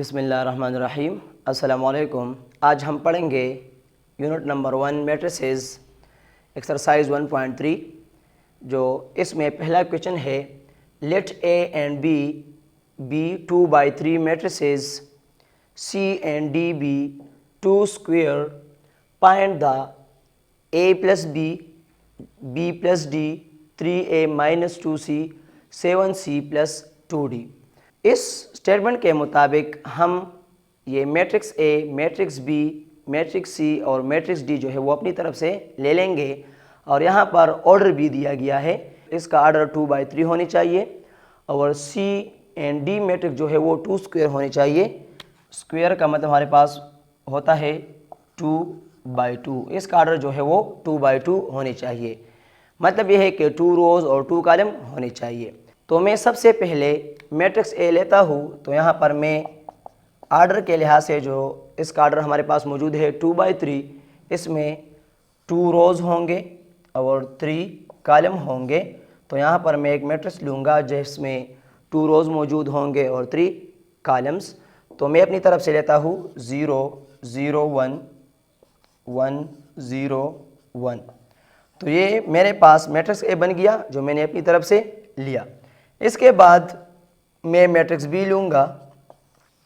बिस्मिल्लाहिर्रहमानिर्रहीम। अस्सलामु अलैकुम। आज हम पढ़ेंगे यूनिट नंबर 1 मैट्रिसेस एक्सरसाइज 1.3। जो इसमें पहला क्वेश्चन है, let A and B be 2/3 matrices, C and D be 2 square, find the A plus B, B plus D, 3a minus 2c, 7c plus 2d। इस स्टेटमेंट के मुताबिक हम ये matrix A, matrix B, matrix C और matrix D जो है वो अपनी तरफ से ले लेंगे। और यहाँ पर ऑर्डर भी दिया गया है, इसका ऑर्डर 2/3 होनी चाहिए और सी एंड डी मैट्रिक्स जो है वो 2 स्क्वायर होनी चाहिए। स्क्वायर का मतलब हमारे पास होता है 2/2। इसका ऑर्डर जो है वो 2/2 होनी चाहिए। मतलब ये है कि 2 रोज़ और 2 कॉलम होने चाहिए। तो मैं सबसे पहले मैट्रिक्स ए लेता हूँ, तो यहाँ पर मैं आर्डर के लिहाज से जो इसका आर्डर हमारे पास मौजूद है 2/3, इसमें 2 रोज़ होंगे और 3 कॉलम होंगे। तो यहाँ पर मैं एक मैट्रिक्स लूँगा जिसमें 2 रोज़ मौजूद होंगे और 3 कॉलम्स। तो मैं अपनी तरफ से लेता हूँ 0 0 1 1 0 1। तो ये मेरे पास मैट्रिक्स ए बन गया जो मैंने अपनी तरफ से लिया। इसके बाद मैं मैट्रिक्स बी लूँगा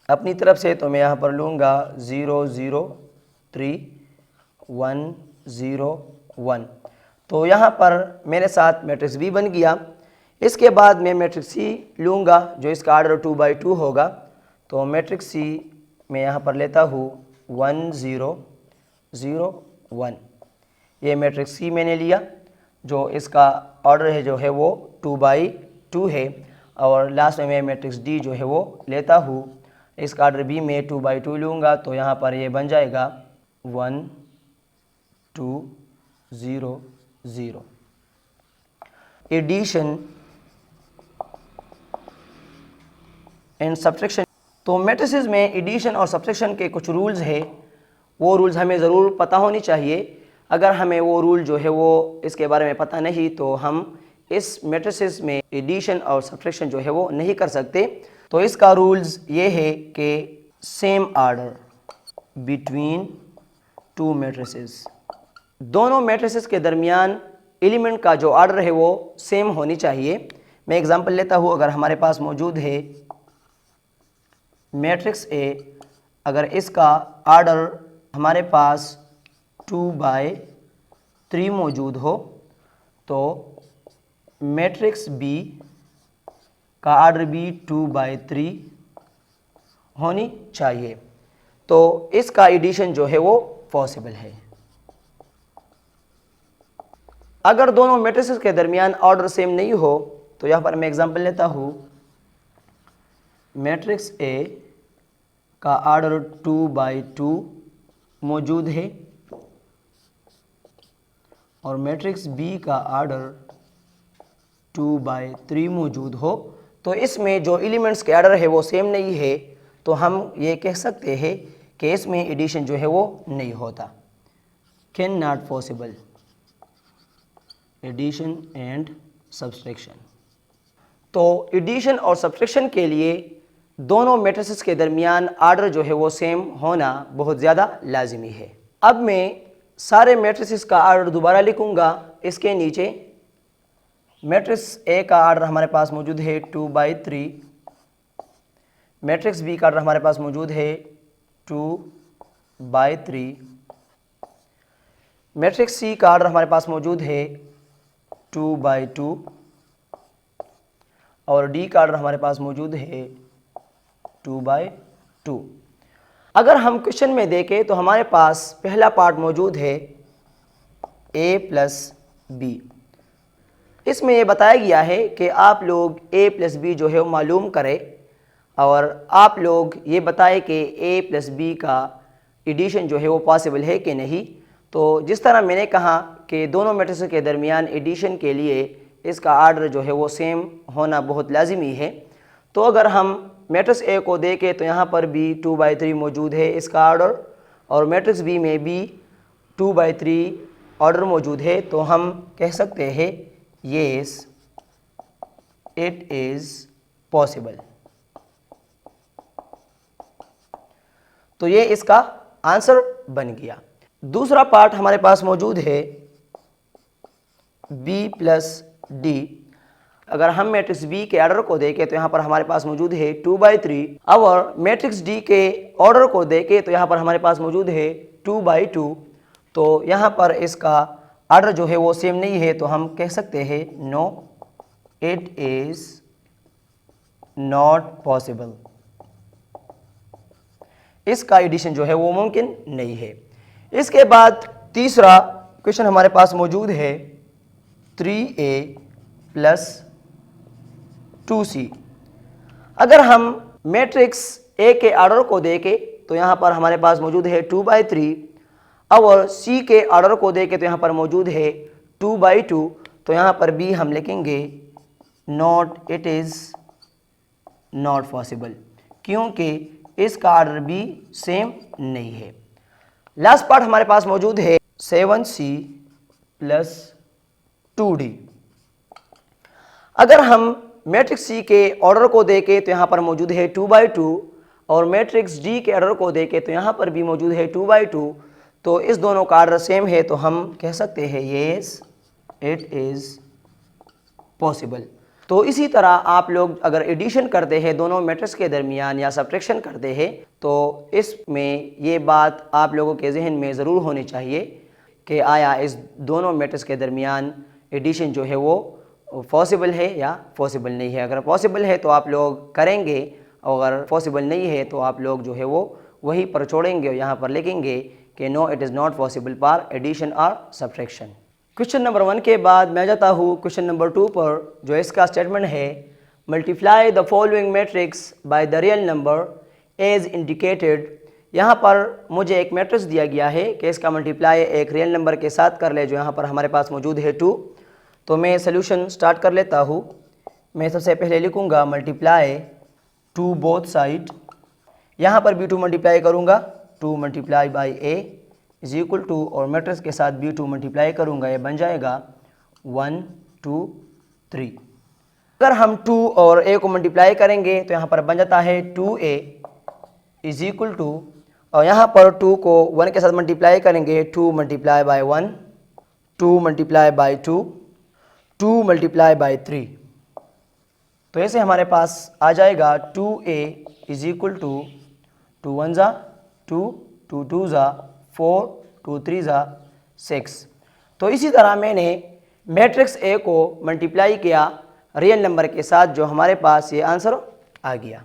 अपनी तरफ से, तो मैं यहाँ पर लूँगा 0 0 3 1 0 1। तो यहाँ पर मेरे साथ मैट्रिक्स बी बन गया। इसके बाद मैं मैट्रिक्स सी लूँगा जो इसका ऑर्डर 2/2 होगा। तो मैट्रिक्स सी मैं यहाँ पर लेता हूँ 1 0 0 1। ये मैट्रिक्स सी मैंने लिया जो इसका ऑर्डर है जो है वो 2/2 है। और लास्ट में मैं मैट्रिक्स डी जो है वो लेता हूँ, इसका ऑर्डर भी मैं 2/2 लूँगा। तो यहाँ पर ये बन जाएगा 1 2 0 0। Addition and subtraction. तो मैट्रिसेस में एडिशन और सब्ट्रैक्शन के कुछ रूल्स है, वो रूल्स हमें ज़रूर पता होनी चाहिए। अगर हमें वो रूल जो है वो इसके बारे में पता नहीं तो हम इस मैट्रिसेस में एडिशन और सब्ट्रैक्शन जो है वो नहीं कर सकते। तो इसका रूल्स ये है कि सेम ऑर्डर बिटवीन 2 मैट्रिसेस, दोनों मैट्रिसेस के दरमियान एलिमेंट का जो ऑर्डर है वो सेम होनी चाहिए। मैं एग्जांपल लेता हूँ, अगर हमारे पास मौजूद है मैट्रिक्स ए, अगर इसका ऑर्डर हमारे पास 2/3 मौजूद हो, तो मैट्रिक्स बी का ऑर्डर भी 2/3 होनी चाहिए। तो इसका एडिशन जो है वो पॉसिबल है। अगर दोनों मैट्रिसेस के दरमियान ऑर्डर सेम नहीं हो, तो यहाँ पर मैं एग्जांपल लेता हूँ, मैट्रिक्स ए का ऑर्डर 2/2 मौजूद है और मैट्रिक्स बी का ऑर्डर 2/3 मौजूद हो, तो इसमें जो एलिमेंट्स के ऑर्डर है वो सेम नहीं है। तो हम ये कह सकते हैं कि इसमें एडिशन जो है वो नहीं होता। Can not possible addition and subtraction. तो एडिशन और सब्ट्रैक्शन के लिए दोनों मैट्रिसेस के दरमियान ऑर्डर जो है वो सेम होना बहुत ज़्यादा लाजिमी है। अब मैं सारे मैट्रिसेस का ऑर्डर दोबारा लिखूँगा। इसके नीचे मैट्रिक्स ए का ऑर्डर हमारे पास मौजूद है 2/3, मैट्रिक्स बी का ऑर्डर हमारे पास मौजूद है 2/3, मैट्रिक्स सी का ऑर्डर हमारे पास मौजूद है 2/2 और डी का ऑर्डर हमारे पास मौजूद है 2/2। अगर हम क्वेश्चन में देखें तो हमारे पास पहला पार्ट मौजूद है a प्लस बी। इसमें ये बताया गया है कि आप लोग a प्लस बी जो है वो मालूम करें और आप लोग ये बताएं कि a प्लस बी का एडिशन जो है वो पॉसिबल है कि नहीं। तो जिस तरह मैंने कहा कि दोनों मैट्रिसेस के दरमियान एडिशन के लिए इसका ऑर्डर जो है वो सेम होना बहुत लाजिमी है। तो अगर हम मैट्रिक्स ए को देखें तो यहाँ पर भी 2/3 मौजूद है इसका ऑर्डर, और मैट्रिक्स बी में भी 2/3 ऑर्डर मौजूद है। तो हम कह सकते हैं yes it is possible। तो ये इसका आंसर बन गया। दूसरा पार्ट हमारे पास मौजूद है b प्लस डी। अगर हम मैट्रिक्स बी के ऑर्डर को देखें तो यहाँ पर हमारे पास मौजूद है 2/3। और मैट्रिक्स डी के ऑर्डर को देखें तो यहाँ पर हमारे पास मौजूद है 2/2। तो यहाँ पर इसका ऑर्डर जो है वो सेम नहीं है, तो हम कह सकते हैं no it is not possible, इसका एडिशन जो है वो मुमकिन नहीं है। इसके बाद तीसरा क्वेश्चन हमारे पास मौजूद है 3a प्लस 2c। अगर हम मैट्रिक्स ए के ऑर्डर को देखें तो यहाँ पर हमारे पास मौजूद है 2/3 और सी के ऑर्डर को देखें तो यहाँ पर मौजूद है 2/2। तो यहाँ पर बी हम लिखेंगे not it is not possible, क्योंकि इसका ऑर्डर भी सेम नहीं है। लास्ट पार्ट हमारे पास मौजूद है 7c प्लस 2d। अगर हम मैट्रिक्स सी के ऑर्डर को देखें तो यहाँ पर मौजूद है 2/2 और मैट्रिक्स डी के ऑर्डर को देखें तो यहाँ पर भी मौजूद है 2/2। तो इस दोनों का ऑर्डर सेम है, तो हम कह सकते हैं येस इट इज़ पॉसिबल। तो इसी तरह आप लोग अगर एडिशन करते हैं दोनों मैट्रिक्स के दरमियान या सब्ट्रैक्शन करते हैं तो इसमें ये बात आप लोगों के जहन में ज़रूर होनी चाहिए कि आया इस दोनों मैट्रिक्स के दरमियान एडिशन जो है वो पॉसिबल है या पॉसिबल नहीं है। अगर पॉसिबल है तो आप लोग करेंगे, और अगर पॉसिबल नहीं है तो आप लोग जो है वो वहीं पर छोड़ेंगे और यहाँ पर लिखेंगे कि no it is not possible for addition और सब्ट्रैक्शन। क्वेश्चन नंबर 1 के बाद मैं जाता हूँ क्वेश्चन नंबर 2 पर, जो इसका स्टेटमेंट है multiply the following matrix by the real number as indicated. यहाँ पर मुझे एक मैट्रिक्स दिया गया है कि इसका मल्टीप्लाई एक रियल नंबर के साथ कर ले, जो यहाँ पर हमारे पास मौजूद है 2। तो मैं सोल्यूशन स्टार्ट कर लेता हूँ। मैं सबसे पहले लिखूँगा मल्टीप्लाई टू बोथ साइड। यहाँ पर b2 मल्टीप्लाई करूँगा 2 multiply by a is equal to, और मैट्रिक्स के साथ b2 मल्टीप्लाई करूँगा, ये बन जाएगा 1 2 3। अगर हम 2 और a को मल्टीप्लाई करेंगे तो यहाँ पर बन जाता है 2a इज इक्वल टू, और यहाँ पर 2 को 1 के साथ मल्टीप्लाई करेंगे 2 multiply by 1 2 multiply by 2 2 multiply by 3। तो ऐसे हमारे पास आ जाएगा 2a इज इक्वल टू 2 1 ज़ा 2 2 2 ज़ा 4 2 3 ज़ा 6। तो इसी तरह मैंने मैट्रिक्स ए को मल्टीप्लाई किया रियल नंबर के साथ, जो हमारे पास ये आंसर आ गया।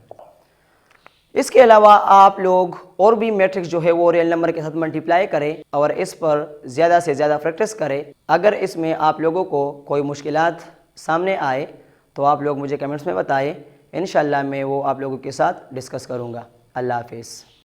इसके अलावा आप लोग और भी मैट्रिक्स जो है वो रियल नंबर के साथ मल्टीप्लाई करें और इस पर ज़्यादा से ज़्यादा प्रैक्टिस करें। अगर इसमें आप लोगों को कोई मुश्किलात सामने आए तो आप लोग मुझे कमेंट्स में बताएं, इंशाल्लाह मैं वो आप लोगों के साथ डिस्कस करूँगा। अल्लाह हाफिज़।